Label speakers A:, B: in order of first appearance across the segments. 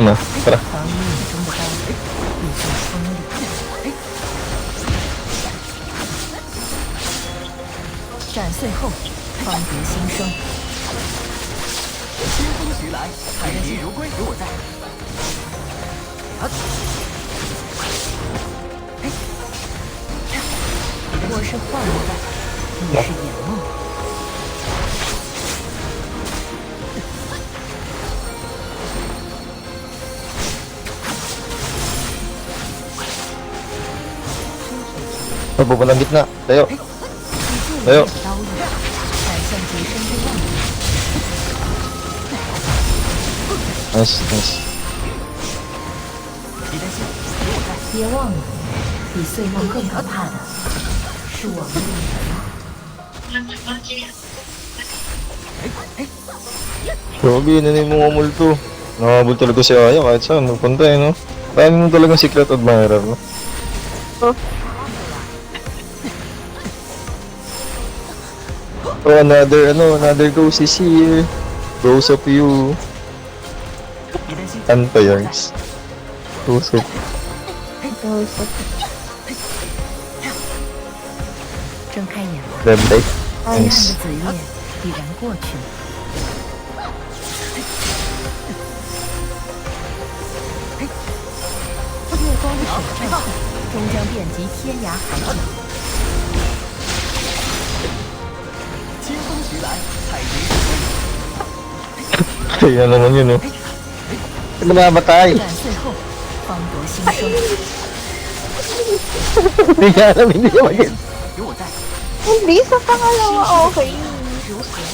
A: No, tara.
B: 防御眼中的刀必须锋利。斩碎后，方得新生。
C: 清风徐来，彩蝶如归，有我在。
B: 我是幻梦，你是眼梦。
A: Pupulang gitna. Tayo.
B: 以
A: 哎呦
B: 剑刀刃，闪向极深之万里。
A: Nice, nice.
C: 别担心，有我在。
B: 别忘了，比碎梦更可怕的是我们的眼。
A: Grabe, na yung mga multo. Nakabul talaga si Aya kahit saan nagpunta eh, no? Dami mo talagang secret admirer, no? Oh, another ghost is here. Ghost of you.
C: 别担心，
A: Ano yards? Ghost of...
B: 睁开眼吧，
A: Red light.
B: 黑暗的
A: Nice.
B: 子夜已然过去。月光的水战终将遍及天涯海角。
C: 清风徐来，彩蝶如归。
A: Kaya naman yun, no? Ano ba matay?
B: 斩碎后，方得新生。
A: Hindi niya alam, hindi niya mag-get.
C: 有我在。
D: Hindi, sa pangalawa okay.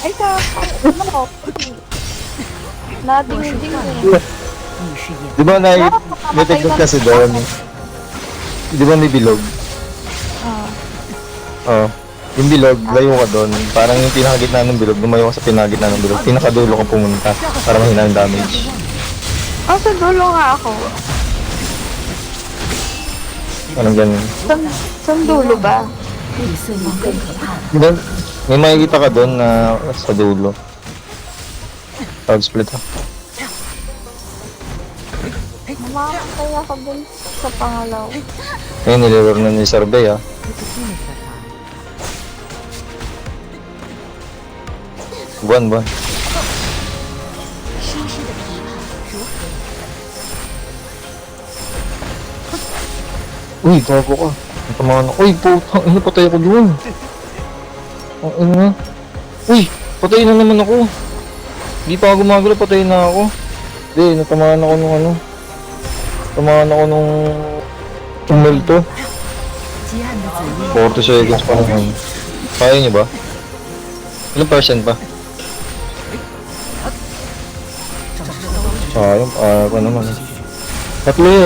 D: Ay, sa pangalawa okay.
B: 我
D: Nading-ding
B: 是幻
D: eh.
B: 梦，你是眼。
A: Di ba may technique kasi doon? Di ba may bilog?
D: Ah.
A: Oo. Yung bilog, layo ka doon. Parang yung pinakagitna ng bilog, lumayo ka sa pinakagitna ng bilog. Pinakadulo ka pumunta para mahina yung damage.
D: Oh, sa dulo nga ako.
A: Parang ganun.
D: Sa dulo ba?
B: 比碎梦更可怕的
A: Then, may makikita ka doon na sa dulo. Power split ha.
D: Namamatay ako dun sa pangalawa.
A: Ngayon, nililor na ni Survey ha. Buwan.
B: 西施的琵琶如何？
A: Uy, gago ka. Natamaan ako. Uy, putang ina, patay ako doon. Ang ina. Uy, patay na naman ako. Di pa ako gumagalaw, patay na ako. Hindi, natamaan ako nung ano. Natamaan ako nung tumulto.
B: 极暗的子夜
A: 40 seconds pa naman. Kaya niyo ba? Ilang percent pa? Sayang, pa naman.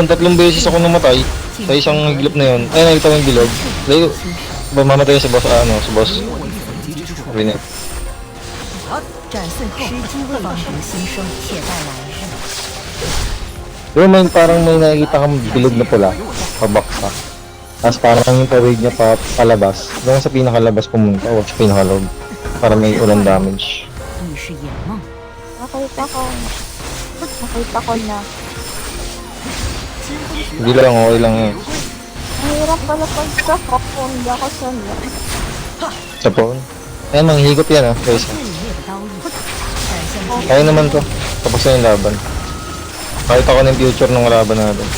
A: Tatlong beses ako namatay. Sa isang higilap na yun. Ay, nakita ko yung bilog. Layo, mamatay sa boss, sa boss. Sabi niya.
B: 斩碎后，方得新生，且待来日。
A: Pero parang may nakikita kang bilog na pula. Pabaksa. Tapos parang yung tawid niya palabas. Doon sa pinakalabas pumunta o sa pinakaloob. Para may ulan damage.
B: 你是眼梦，
D: Nakita ko na.
A: Hindi lang, okay lang yun.
D: Mahirap pala pag sa phone, hindi ako sanay.
A: Sa phone. Ayan, manghihigop yan guys.
B: 最烈的刀意，闪向极
A: Kaya naman to. Tapos na yung laban. Kahit ako na yung future ng laban natin.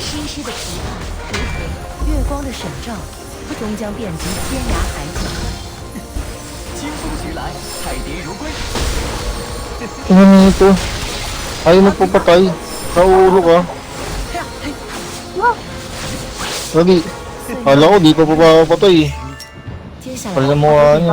B: 西施的琵琶如何？月光的闪照，终将遍及天涯海角。
C: 清风徐来，彩蝶如归。
A: Ano nito? Ayaw mo papatay. Sa ulo ka. Lagi. Kala ko di pa papapatay.
B: 接下来
A: Pala mo niya.